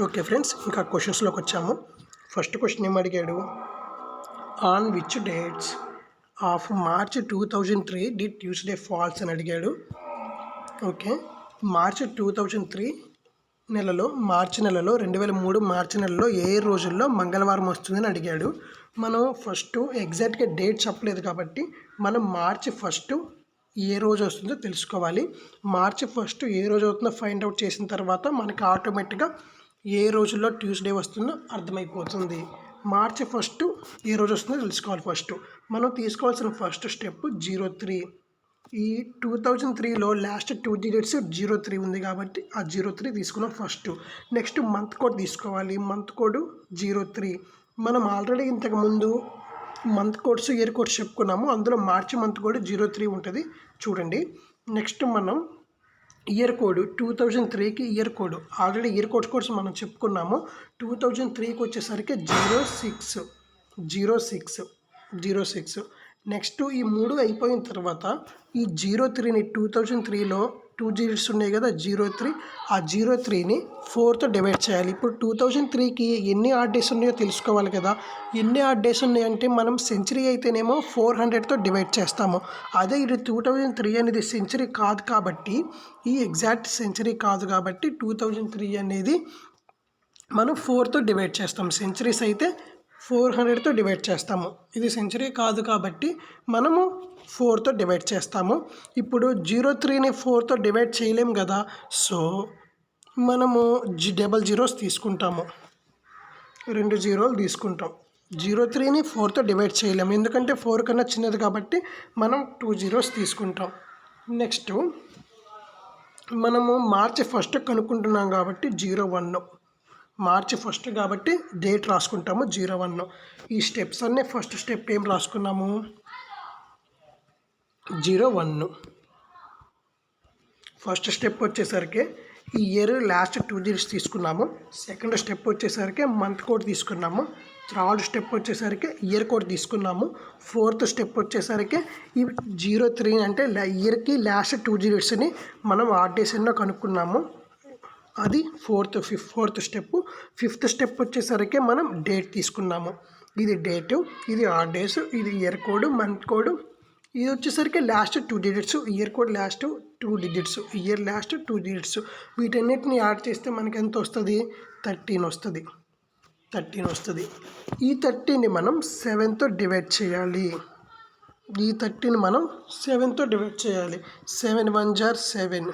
Okay friends, ఇంకా క్వశ్చన్స్లోకి వచ్చాము. First question ఏం అడిగాడు? On which dates of March 2003 the Tuesday falls అని అడిగాడు. ఓకే, మార్చ్ 2003 నెలలో, మార్చి నెలలో 2003 మార్చి నెలలో ఏ రోజుల్లో మంగళవారం వస్తుందని అడిగాడు. మనం ఫస్ట్ ఎగ్జాక్ట్గా డేట్ చెప్పలేదు కాబట్టి మనం మార్చి ఫస్ట్ ఏ రోజు వస్తుందో తెలుసుకోవాలి. మార్చి ఫస్ట్ ఏ రోజు అవుతుందో ఫైండ్ అవుట్ చేసిన తర్వాత మనకి ఆటోమేటిక్గా ఏ రోజుల్లో ట్యూస్డే వస్తుందో అర్థమైపోతుంది. మార్చి ఫస్ట్ ఏ రోజు వస్తుందో తెలుసుకోవాలి. ఫస్ట్ మనం తీసుకోవాల్సిన ఫస్ట్ స్టెప్ 03. ఈ 2003లో లాస్ట్ 2 digits 03 ఉంది కాబట్టి ఆ 03 తీసుకున్నాం ఫస్ట్. నెక్స్ట్ మంత్ కోడ్ తీసుకోవాలి. Month code 03. మనం ఆల్రెడీ ఇంతకుముందు మంత్ కోడ్స్, ఇయర్ కోడ్స్ చెప్పుకున్నాము. అందులో మార్చి మంత్ కోడ్ 03 ఉంటుంది చూడండి. నెక్స్ట్ మనం ఇయర్ కోడ్ 2003కి year code already year codes కోసం మనం చెప్పుకున్నాము. 2003కి వచ్చేసరికి 06. నెక్స్ట్ ఈ 3 అయిపోయిన తర్వాత ఈ 03ని 2003లో 2 digits ఉన్నాయి కదా 03, ఆ 03ని 4తో డివైడ్ చేయాలి. ఇప్పుడు 2003కి ఎన్ని ఆడ్ డేస్ ఉన్నాయో తెలుసుకోవాలి కదా. ఎన్ని ఆడ్ డేస్ ఉన్నాయంటే మనం సెంచరీ అయితేనేమో 400తో డివైడ్ చేస్తాము. అదే ఇది 2003 అనేది సెంచరీ కాదు కాబట్టి, ఈ ఎగ్జాక్ట్ సెంచరీ కాదు కాబట్టి 2003 అనేది మనం 4తో డివైడ్ చేస్తాం. సెంచరీస్ అయితే 400తో డివైడ్ చేస్తాము. ఇది సెంచరీ కాదు కాబట్టి మనము 4తో డివైడ్ చేస్తాము. ఇప్పుడు 03ని 4తో డివైడ్ చేయలేం కదా, సో మనము డబల్ జీరోస్ తీసుకుంటాము. 2 జీరోలు తీసుకుంటాం. 03ని 4తో డివైడ్ చేయలేము, ఎందుకంటే 4 కన్నా చిన్నది కాబట్టి మనం 2 జీరోస్ తీసుకుంటాం. నెక్స్ట్ మనము మార్చి ఫస్ట్ కనుక్కుంటున్నాం కాబట్టి 01. మార్చి ఫస్ట్ కాబట్టి డేట్ రాసుకుంటాము 01. ఈ స్టెప్స్ అన్నీ ఫస్ట్ స్టెప్ ఏం రాసుకున్నాము? 01. ఫస్ట్ స్టెప్ వచ్చేసరికి ఈ ఇయర్ లాస్ట్ 2 digits తీసుకున్నాము. సెకండ్ స్టెప్ వచ్చేసరికి మంత్ కోడ్ తీసుకున్నాము. థర్డ్ స్టెప్ వచ్చేసరికి ఇయర్ కోడ్ తీసుకున్నాము. ఫోర్త్ స్టెప్ వచ్చేసరికి ఈ 03 అంటే ఇయర్కి లాస్ట్ 2 digitsని మనం ఆడ్ డేస్ ఎన్నో కనుక్కున్నాము. అది ఫోర్త్ స్టెప్. ఫిఫ్త్ స్టెప్ వచ్చేసరికి మనం డేట్ తీసుకున్నాము. ఇది డేటు, ఇది ఆడ్ డేస్, ఇది ఇయర్ కోడ్, మంత్ కోడ్. ఇది వచ్చేసరికి last 2 digits, year code last 2 digits, year last 2 digits. వీటన్నిటిని యాడ్ చేస్తే మనకి ఎంత వస్తుంది? 13 వస్తుంది. ఈ 13ని మనం 7తో డివైడ్ చేయాలి. 7 1 jar 7.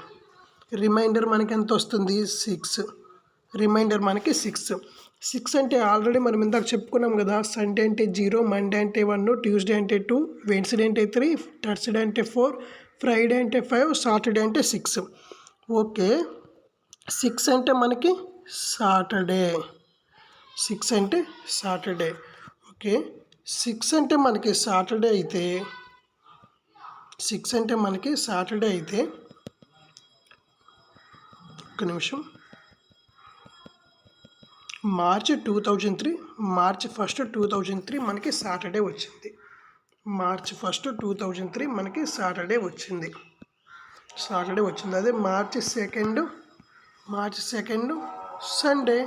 రిమైండర్ మనకి ఎంత వస్తుంది? 6. రిమైండర్ మనకి 6 అంటే ఆల్రెడీ మనం ఇందాక చెప్పుకున్నాం కదా. సండే అంటే 0, మండే అంటే 1, ట్యూస్డే అంటే 2, వెన్స్డే అంటే 3, థర్స్డే అంటే 4, ఫ్రైడే అంటే 5, సాటర్డే అంటే 6. ఓకే, 6 అంటే మనకి సాటర్డే. ఓకే, 6 అంటే మనకి సాటర్డే అయితే ఒక్క నిమిషం. మార్చి 2003 మార్చి ఫస్ట్ 2003 మనకి సాటర్డే వచ్చింది. మార్చి ఫస్ట్ 2003 మనకి సాటర్డే వచ్చింది. అదే మార్చి సెకండ్ సండే,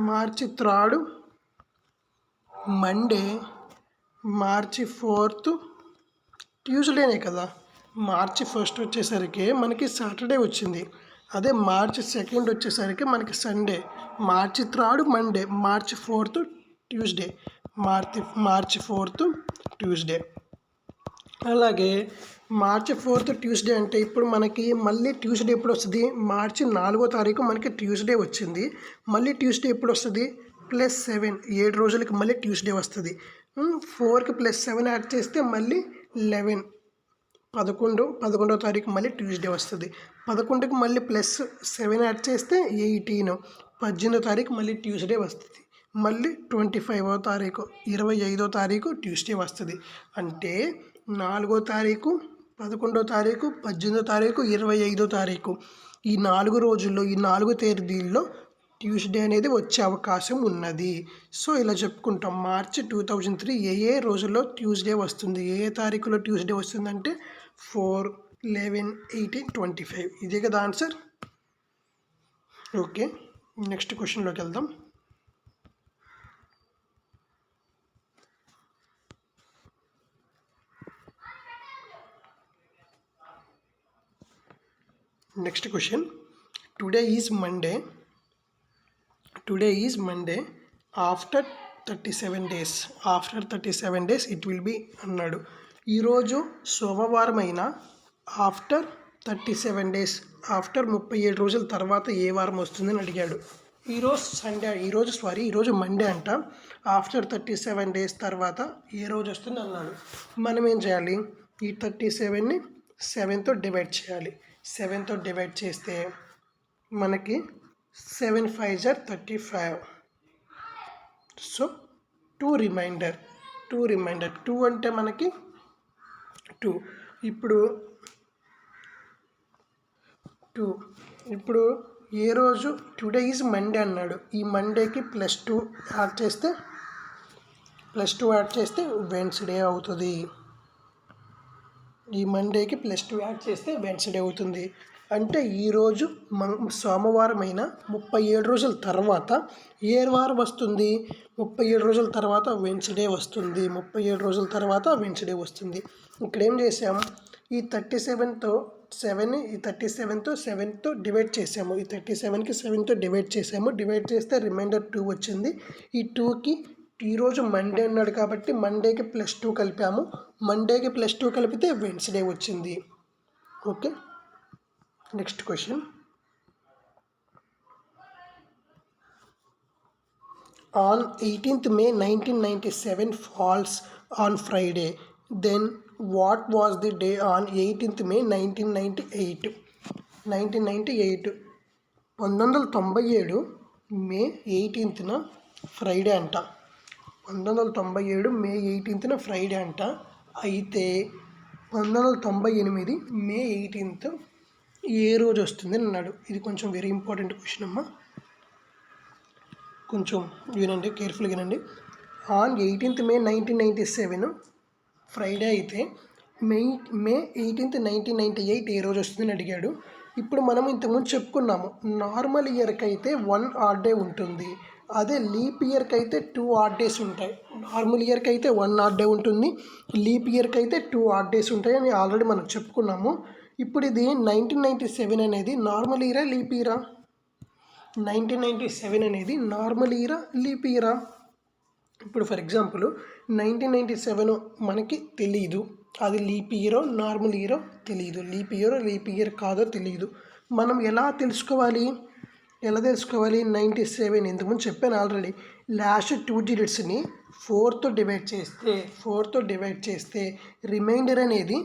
మార్చి థర్డ్ మండే, మార్చి ఫోర్త్ ట్యూస్డేనే కదా. మార్చి ఫస్ట్ వచ్చేసరికి మనకి సాటర్డే వచ్చింది. అదే మార్చి సెకండ్ వచ్చేసరికి మనకి సండే, మార్చి థర్డ్ మండే, మార్చి ఫోర్త్ ట్యూస్డే. అలాగే మార్చి 4th ట్యూస్డే అంటే ఇప్పుడు మనకి మళ్ళీ ట్యూస్డే ఎప్పుడు వస్తుంది? మార్చి 4వ తారీఖు మనకి ట్యూస్డే వచ్చింది. మళ్ళీ ట్యూస్డే ఎప్పుడు వస్తుంది? +7, 7 రోజులకి మళ్ళీ ట్యూస్డే వస్తుంది. 4కి +7 యాడ్ చేస్తే మళ్ళీ 11, 11వ తారీఖు మళ్ళీ ట్యూస్డే వస్తుంది. 11కి మళ్ళీ +7 యాడ్ చేస్తే 18, 18వ తారీఖు మళ్ళీ ట్యూస్డే వస్తుంది. మళ్ళీ 25వ తారీఖు 25వ తారీఖు ట్యూస్డే వస్తుంది. అంటే 4వ తారీఖు, 11వ తారీఖు, 18వ తారీఖు, 25వ తారీఖు ఈ 4 రోజుల్లో, ఈ 4 తేదీల్లో ట్యూస్డే అనేది వచ్చే అవకాశం ఉన్నది. సో ఇలా చెప్పుకుంటాం. మార్చి 2003 ఏ రోజుల్లో ట్యూస్డే వస్తుంది, ఏ తారీఖులో ట్యూస్డే వస్తుందంటే 4, 11, 18, 25. ఇదే కదా ఆన్సర్. ఓకే. నెక్స్ట్ క్వశ్చన్లోకి వెళ్దాం. Next question, today is Monday after 37 days it will be అన్నాడు. ఈరోజు సోమవారం అయినా ఆఫ్టర్ 37 days, ఆఫ్టర్ 37 రోజుల తర్వాత ఏ వారం వస్తుందని అడిగాడు. ఈరోజు మండే అంట. ఆఫ్టర్ 37 days తర్వాత ఏ రోజు వస్తుంది అన్నాడు. మనం ఏం చేయాలి, ఈ 37ని 7తో డివైడ్ చేయాలి. 7తో డివైడ్ చేస్తే మనకి 7 5 35. సో 2 రిమైండర్ 2 అంటే మనకి 2. ఇప్పుడు ఏ రోజు, టుడే ఈజ్ మండే అన్నాడు. ఈ మండేకి +2 యాడ్ చేస్తే వెన్స్డే అవుతుంది. ఈ మండేకి +2 యాడ్ చేస్తే వెన్స్డే అవుతుంది. అంటే ఈరోజు సోమవారం అయినా 37 రోజుల తర్వాత ఏ వారం వస్తుంది? 37 రోజుల తర్వాత వెన్స్డే వస్తుంది. 37 రోజుల తర్వాత వెన్స్డే వస్తుంది. ఇక్కడ ఏం చేసాము, ఈ 37తో 7తో డివైడ్ చేసాము. ఈ 37కి 7తో డివైడ్ చేసాము. డివైడ్ చేస్తే రిమైండర్ 2 వచ్చింది. ఈ 2కి ఈరోజు మండే అన్నాడు కాబట్టి మండేకి +2 కలిపాము. మండేకి +2 కలిపితే వెన్స్డే వచ్చింది. Okay, next question. On 18th May 1997 falls on Friday. Then what was the day on 18th May 1998? 1997 May 18న Friday అంట. 1997 మే 18న ఫ్రైడే అంట. అయితే 1998 మే 18th ఏ రోజు వస్తుంది అని అన్నాడు. ఇది కొంచెం వెరీ ఇంపార్టెంట్ క్వశ్చన్ అమ్మా, కొంచెం వినండి, కేర్ఫుల్గా వినండి. ఆన్ 18th May 1997 ఫ్రైడే అయితే మే 18th 1998 ఏ రోజు వస్తుందని అడిగాడు. ఇప్పుడు మనం ఇంతకుముందు చెప్పుకున్నాము, నార్మల్ ఇయర్కి అయితే 1 odd day ఉంటుంది. అదే లీప్ ఇయర్కి అయితే 2 odd days ఉంటాయి. నార్మల్ ఇయర్కి అయితే 1 odd day ఉంటుంది, లీప్ ఇయర్కి అయితే 2 odd days ఉంటాయి అని ఆల్రెడీ మనం చెప్పుకున్నాము. ఇప్పుడు ఇది 1997 అనేది నార్మల్ ఇయరా లీప్ ఇయరా? 1997 అనేది నార్మల్ ఇయరా లీప్ ఇయరా? ఇప్పుడు ఫర్ ఎగ్జాంపుల్ 1997 మనకి తెలీదు, అది లీప్ ఇయరో నార్మల్ ఇయరో తెలియదు, లీప్ ఇయర్ కాదో తెలియదు. మనం ఎలా తెలుసుకోవాలి? 97 ఇంతకుముందు చెప్పాను ఆల్రెడీ. లాస్ట్ 2 digitsని 4తో డివైడ్ చేస్తే రిమైండర్ అనేది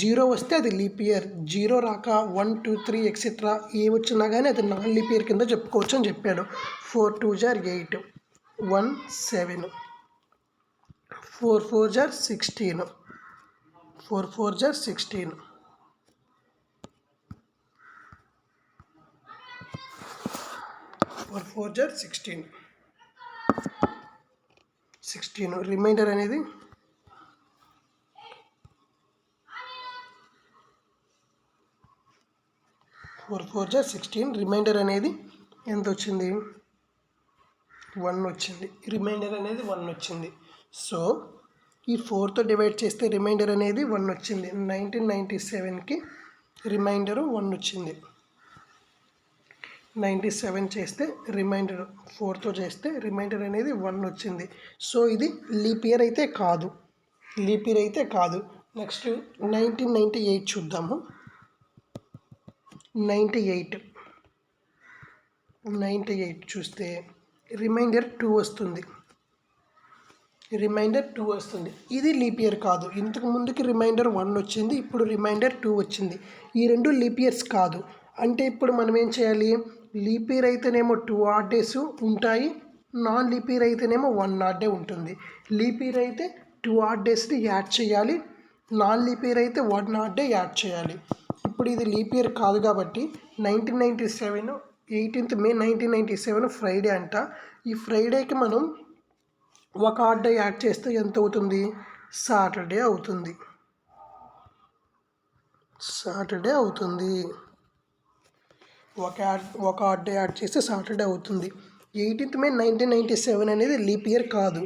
0 వస్తే అది లీప్ ఇయర్, 0 రాక 1 2 3 ఎక్సెట్రా ఏ వచ్చినా కానీ అది నాన్ లీప్ ఇయర్ కింద చెప్పుకోవచ్చు అని చెప్పాడు. 4 2 8 1 7 4 4 16 4 4 16 4 4 16 రిమైండర్ అనేది 4 4 16 రిమైండర్ అనేది ఎంత వచ్చింది? 1 వచ్చింది. రిమైండర్ అనేది 1 వచ్చింది. సో ఈ 4తో డివైడ్ చేస్తే రిమైండర్ అనేది 1 వచ్చింది. 1997కి రిమైండరు 1 వచ్చింది. 97 చేస్తే రిమైండర్ 4తో చేస్తే రిమైండర్ అనేది 1 వచ్చింది. సో ఇది లీప్ ఇయర్ అయితే కాదు. నెక్స్ట్ 1998 చూద్దాము. 98 చూస్తే రిమైండర్ 2 వస్తుంది. ఇది లీప్ ఇయర్ కాదు. ఇంతకు ముందుకి రిమైండర్ 1 వచ్చింది, ఇప్పుడు రిమైండర్ 2 వచ్చింది. ఈ రెండు లీప్ ఇయర్స్ కాదు. అంటే ఇప్పుడు మనం ఏం చేయాలి? లీప్ ఇయర్ అయితేనేమో 2 odd days ఉంటాయి, నాన్ లీప్ ఇయర్ అయితేనేమో 1 odd day ఉంటుంది. లీప్ ఇయర్ అయితే 2 odd daysని యాడ్ చేయాలి, నాన్ లీప్ ఇయర్ అయితే 1 odd day యాడ్ చేయాలి. ఇప్పుడు ఇది లీప్ ఇయర్ కాదు కాబట్టి 1997 18th May 1997 ఫ్రైడే అంట. ఈ ఫ్రైడేకి మనం 1 odd day యాడ్ చేస్తే ఎంత అవుతుంది? సాటర్డే అవుతుంది. ఒక ఆడ్ డే యాడ్ చేస్తే సాటర్డే అవుతుంది. 18th మే 1997 అనేది లీప్ ఇయర్ కాదు.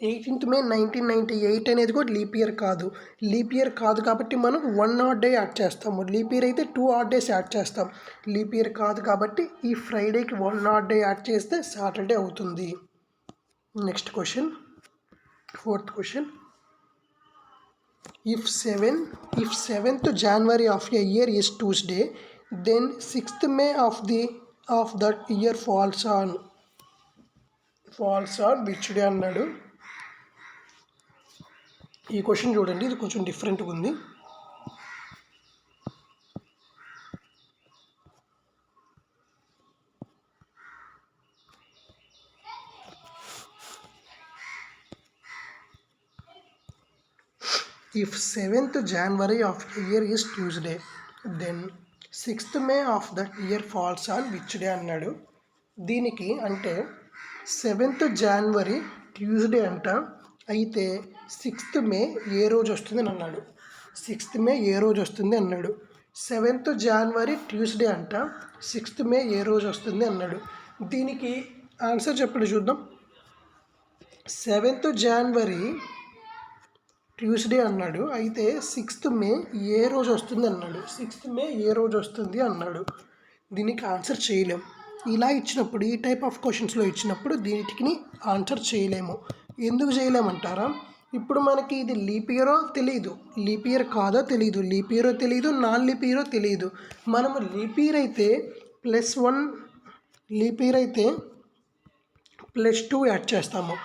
18th మే 1998 అనేది కూడా లీప్ ఇయర్ కాదు. లీప్ ఇయర్ కాదు కాబట్టి మనం 1 ఆడ్ డే యాడ్ చేస్తాము. లీప్ ఇయర్ అయితే 2 ఆడ్ డేస్ యాడ్ చేస్తాం. లీప్ ఇయర్ కాదు కాబట్టి ఈ ఫ్రైడేకి 1 ఆడ్ డే యాడ్ చేస్తే సాటర్డే అవుతుంది. Next question, 4th question. If 7th January of a year is Tuesday, then 6th May of that year falls on which day అన్నాడు. ఈ question చూడండి, ఇది కొంచెం డిఫరెంట్గా ఉంది. If 7th January of a year is Tuesday, then 6th May of that year falls on which day అన్నాడు. దీనికి అంటే 7th January ట్యూస్డే అంట, అయితే 6th May ఏ రోజు వస్తుంది అన్నాడు. 6th May ఏ రోజు వస్తుంది అన్నాడు. 7th January ట్యూస్డే అంట, 6th May ఏ రోజు వస్తుంది అన్నాడు. దీనికి ఆన్సర్ చెప్పండి చూద్దాం. 7th January ట్యూస్డే అన్నాడు, అయితే 6th May ఏ రోజు వస్తుంది అన్నాడు. 6th May ఏ రోజు వస్తుంది అన్నాడు. దీనికి ఆన్సర్ చేయలేం. ఇలా ఇచ్చినప్పుడు, ఈ టైప్ ఆఫ్ క్వశ్చన్స్లో ఇచ్చినప్పుడు దీనికి ఆన్సర్ చేయలేము. ఎందుకు చేయలేమంటారా? ఇప్పుడు మనకి ఇది లీప్ ఇయరో తెలియదు, లీప్ ఇయర్ కాదో తెలియదు, లీప్ ఇయరో తెలియదు, నాన్ లీప్ ఇయరో తెలియదు. మనము లీప్ ఇయర్ అయితే +1, లీప్ ఇయర్ అయితే +2 యాడ్ చేస్తాము.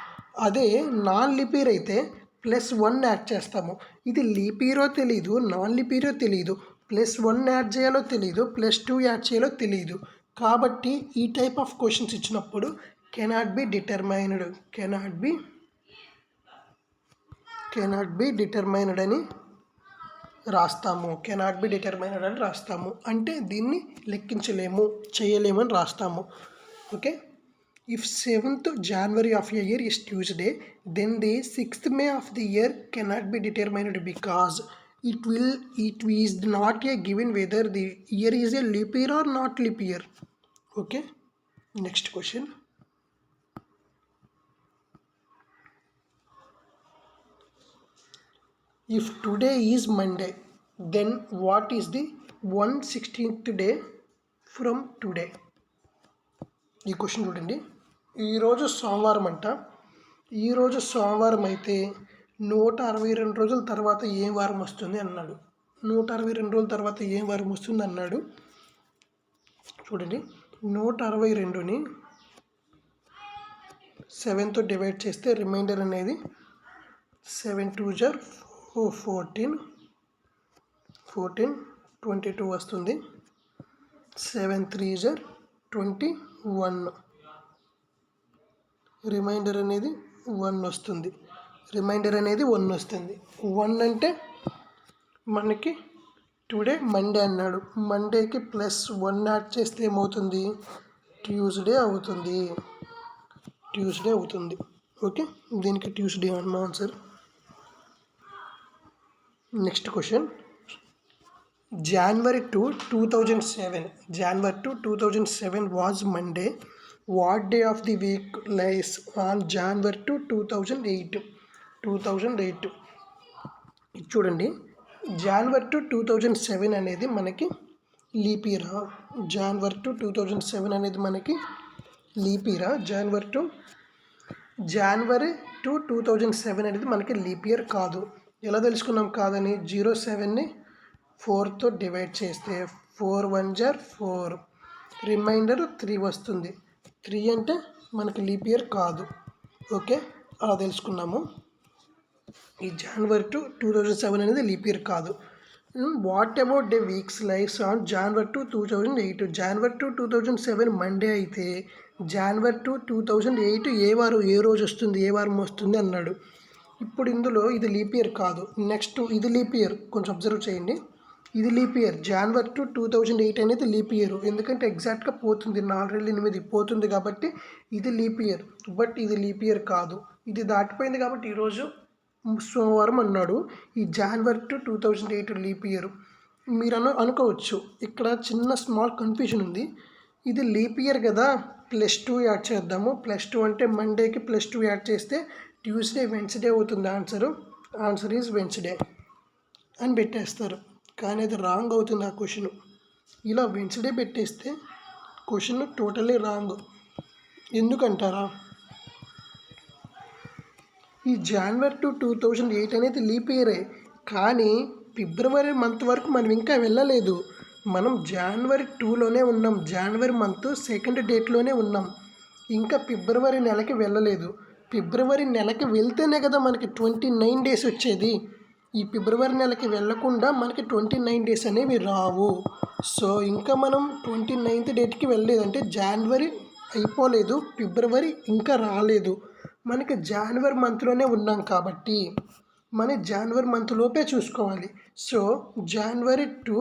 అదే నాన్ లీప్ ఇయర్ అయితే +1 యాడ్ చేస్తాము. ఇది లీప్ ఇయరో తెలియదు, నాన్ లీప్ ఇయరో తెలియదు, +1 యాడ్ చేయాలో తెలియదు, +2 యాడ్ చేయాలో తెలియదు. కాబట్టి ఈ టైప్ ఆఫ్ క్వశ్చన్స్ ఇచ్చినప్పుడు కెనాట్ బి డిటర్మైన్డ్ అని రాస్తాము. కెనాట్ బి డిటర్మైన్డ్ అని రాస్తాము. అంటే దీన్ని లెక్కించలేము, చేయలేము అని రాస్తాము. Okay. If 7th January of a year is Tuesday, then the 6th May of the year cannot be determined because it is not a given whether the year is a leap year or not leap year. Okay. Next question. If today is Monday, then what is the 116th day from today? ఈ question చూడండి. ఈరోజు సోమవారం అంట. ఈరోజు సోమవారం అయితే 162 రోజుల తర్వాత ఏ వారం వస్తుంది అన్నాడు. 162 రోజుల తర్వాత ఏ వారం వస్తుంది అన్నాడు. చూడండి, 162ని 7తో డివైడ్ చేస్తే రిమైండర్ అనేది 7 2 = 14, 22 వస్తుంది. 7 3 = 21, రిమైండర్ అనేది 1 వస్తుంది. 1 అంటే మనకి టుడే మండే అన్నాడు. మండేకి +1 యాడ్ చేస్తే ఏమవుతుంది? ట్యూస్డే అవుతుంది. ఓకే, దీనికి ట్యూస్డే అన్న answer. Next question. January 2, 2007 was Monday. What day of the week lies on January 2, 2008? ఇది చూడండి, January 2, 2007 అనేది మనకి లీప్ ఇయర్. January 2, 2007 అనేది మనకి లీప్ ఇయర్. January 2, 2007 అనేది మనకి లీప్ ఇయర్ కాదు. ఎలా తెలుసుకున్నాం కాదని? 07ని 4తో డివైడ్ చేస్తే 4 1 = 4, రిమైండర్ 3 వస్తుంది. 3 అంటే మనకి లీప్ ఇయర్ కాదు. ఓకే, అలా తెలుసుకున్నాము. ఈ January 2, 2007 అనేది లీప్ ఇయర్ కాదు. What about day weeks lives on January 2, 2008? January 2, 2007 Monday అయితే January 2, 2008 ఏ రోజు వస్తుంది, ఏ వారం వస్తుంది అన్నాడు. ఇప్పుడు ఇందులో ఇది లీప్ ఇయర్ కాదు. నెక్స్ట్ ఇది లీప్ ఇయర్, కొంచెం అబ్జర్వ్ చేయండి. ఇది లీప్ ఇయర్. January 2, 2008 అనేది లీప్ ఇయర్. ఎందుకంటే ఎగ్జాక్ట్గా పోతుంది, 4 పోతుంది కాబట్టి ఇది లీప్ ఇయర్. బట్ ఇది లీప్ ఇయర్ కాదు, ఇది దాటిపోయింది కాబట్టి ఈరోజు సోమవారం అన్నాడు. ఈ January 2, 2008 లీప్ ఇయర్. మీరు అనుకోవచ్చు ఇక్కడ చిన్న స్మాల్ కన్ఫ్యూజన్ ఉంది. ఇది లీప్ ఇయర్ కదా, +2 యాడ్ చేద్దాము. +2 అంటే మండేకి +2 యాడ్ చేస్తే ట్యూస్డే వెన్స్డే అవుతుంది. ఆన్సర్ ఈజ్ వెన్స్డే అని పెట్టేస్తారు. కానీ అది రాంగ్ అవుతుంది ఆ క్వశ్చన్. ఇలా వెన్స్డే పెట్టేస్తే క్వశ్చన్ టోటల్లీ రాంగ్. ఎందుకంటారా? ఈ జనవరి టు 2008 అనేది లీప్ ఇయరే, కానీ ఫిబ్రవరి మంత్ వరకు మనం ఇంకా వెళ్ళలేదు. మనం జనవరి 2లోనే ఉన్నాం, జనవరి మంత్ 2nd డేట్లోనే ఉన్నాం, ఇంకా ఫిబ్రవరి నెలకి వెళ్ళలేదు. ఫిబ్రవరి నెలకి వెళ్తేనే కదా మనకి 29 డేస్ వచ్చేది. ఈ ఫిబ్రవరి నెలకి వెళ్ళకుండా మనకి 29 డేస్ అనేవి రావు. సో ఇంకా మనం 29th డేట్కి వెళ్ళలేదు, అంటే జనవరి అయిపోలేదు, ఫిబ్రవరి ఇంకా రాలేదు. మనకి జనవరి మంత్లోనే ఉన్నాం కాబట్టి మన జనవరి మంత్ లోపే చూసుకోవాలి. సో జనవరి 2,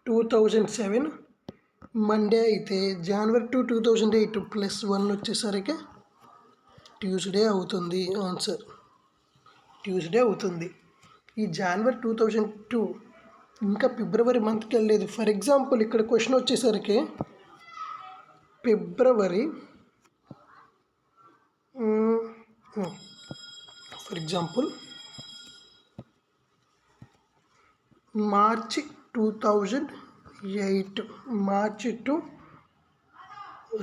2007 మండే అయితే జనవరి 2, 2008 +1 వచ్చేసరికి ట్యూస్డే అవుతుంది. ఆన్సర్ ట్యూస్డే అవుతుంది. ఈ జనవరి 2002 ఇంకా ఫిబ్రవరి మంత్కి వెళ్ళలేదు. ఫర్ ఎగ్జాంపుల్ ఇక్కడ క్వశ్చన్ వచ్చేసరికి ఫిబ్రవరి, ఫర్ ఎగ్జాంపుల్ మార్చి 2008, మార్చి టు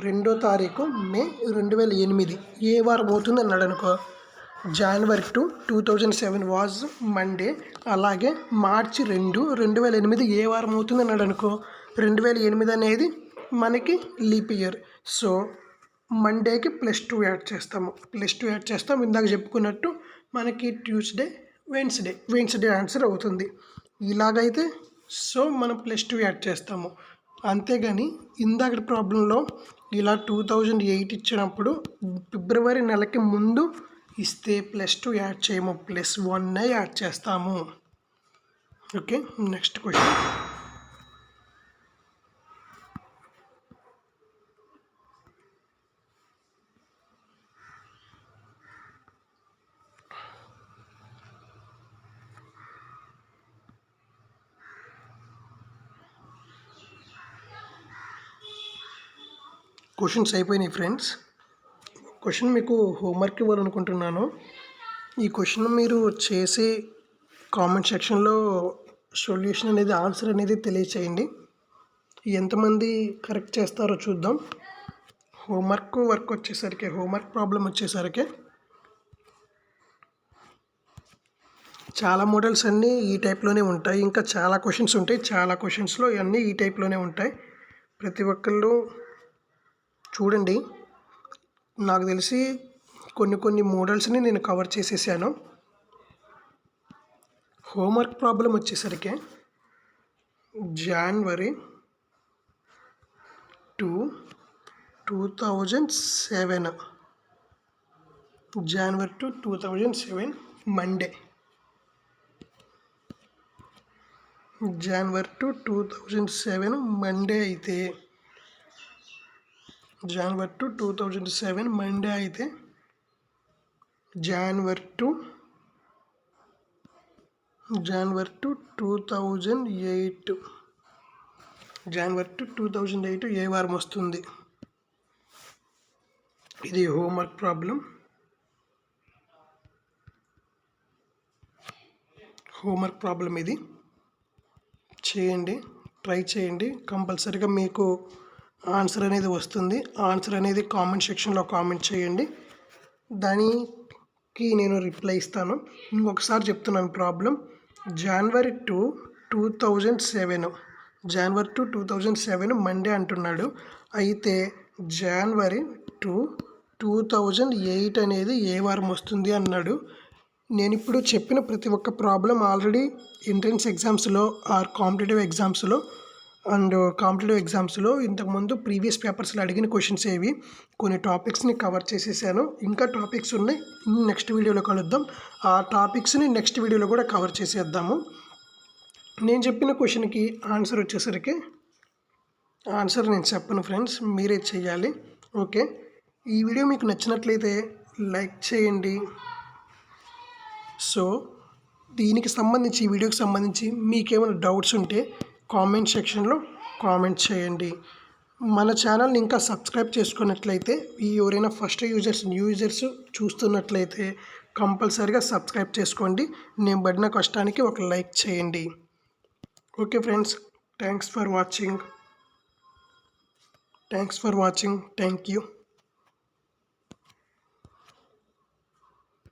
2వ తారీఖు మే 2008 ఏ వారం అవుతుంది అన్నాడు అనుకో. జనవరి 2, 2007 వాజ్ మండే. అలాగే మార్చి 2, 2008 ఏ వారం అవుతుంది అన్నాడు అనుకో. 2008 అనేది మనకి లీప్ ఇయర్. సో మండేకి +2 యాడ్ చేస్తాం. ఇందాక చెప్పుకున్నట్టు మనకి ట్యూస్డే, వెన్స్డే ఆన్సర్ అవుతుంది. ఇలాగైతే సో మనం +2 యాడ్ చేస్తాము. అంతేగాని ఇందాక ప్రాబ్లంలో ఇలా 2008 ఇచ్చినప్పుడు ఫిబ్రవరి నెలకి ముందు ఇస్తే +2 యాడ్ చేయము, +1 యాడ్ చేస్తాము. Okay, next question. క్వశ్చన్స్ అయిపోయినాయి ఫ్రెండ్స్. క్వశ్చన్ మీకు హోంవర్క్ ఇవ్వాలనుకుంటున్నాను. ఈ క్వశ్చన్ మీరు చేసి కామెంట్ సెక్షన్లో సొల్యూషన్ అనేది, ఆన్సర్ అనేది తెలియచేయండి. ఎంతమంది కరెక్ట్ చేస్తారో చూద్దాం. హోంవర్క్ ప్రాబ్లం వచ్చేసరికి చాలా మోడల్స్ అన్నీ ఈ టైప్లోనే ఉంటాయి. ఇంకా చాలా క్వశ్చన్స్ ఉంటాయి. చాలా క్వశ్చన్స్లో ఇవన్నీ ఈ టైప్లోనే ఉంటాయి. ప్రతి ఒక్కళ్ళు చూడండి. నాకు తెలిసి కొన్ని మోడల్స్ని నేను కవర్ చేసేసాను. హోంవర్క్ ప్రాబ్లం వచ్చేసరికి జనవరి 2, 2007, జనవరి 2, 2007 మండే. జనవరి 2, 2007 మండే అయితే జనవరి 2, 2007 మండే అయితే జనవరి 2, 2008 ఏ వారం వస్తుంది? ఇది హోంవర్క్ ప్రాబ్లం. ఇది చేయండి, ట్రై చేయండి. కంపల్సరీగా మీకు ఆన్సర్ అనేది వస్తుంది. ఆన్సర్ అనేది కామెంట్ సెక్షన్లో కామెంట్ చేయండి, దానికి నేను రిప్లై ఇస్తాను. ఇంకొకసారి చెప్తున్నాను ప్రాబ్లం. జనవరి 2, 2007 మండే అంటున్నాడు. అయితే జనవరి 2, 2008 అనేది ఏ వారం వస్తుంది అన్నాడు. నేను ఇప్పుడు చెప్పిన ప్రతి ఒక్క ప్రాబ్లం ఆల్రెడీ ఎంట్రన్స్ ఎగ్జామ్స్లో ఆర్ కాంపిటేటివ్ ఎగ్జామ్స్లో ఇంతకుముందు ప్రీవియస్ పేపర్స్లో అడిగిన క్వశ్చన్స్ ఏవి, కొన్ని టాపిక్స్ని కవర్ చేసేసాను. ఇంకా టాపిక్స్ ఉన్నాయి, నెక్స్ట్ వీడియోలో కలుద్దాం. ఆ టాపిక్స్ని నెక్స్ట్ వీడియోలో కూడా కవర్ చేసేద్దాము. నేను చెప్పిన క్వశ్చన్కి ఆన్సర్ వచ్చేసరికి ఆన్సర్ నేను చెప్పను ఫ్రెండ్స్, మీరే చేయాలి. ఓకే, ఈ వీడియో మీకు నచ్చినట్లయితే లైక్ చేయండి. సో దీనికి సంబంధించి, ఈ వీడియోకి సంబంధించి మీకేమైనా డౌట్స్ ఉంటే కామెంట్ సెక్షన్లో కామెంట్ చేయండి. మన ఛానల్ని ఇంకా సబ్స్క్రైబ్ చేసుకున్నట్లయితే ఎవరైనా ఫస్ట్ న్యూ యూజర్స్ చూస్తున్నట్లయితే కంపల్సరీగా సబ్స్క్రైబ్ చేసుకోండి. నేను పడిన కష్టానికి ఒక లైక్ చేయండి. Okay friends, thanks for watching. Thank you.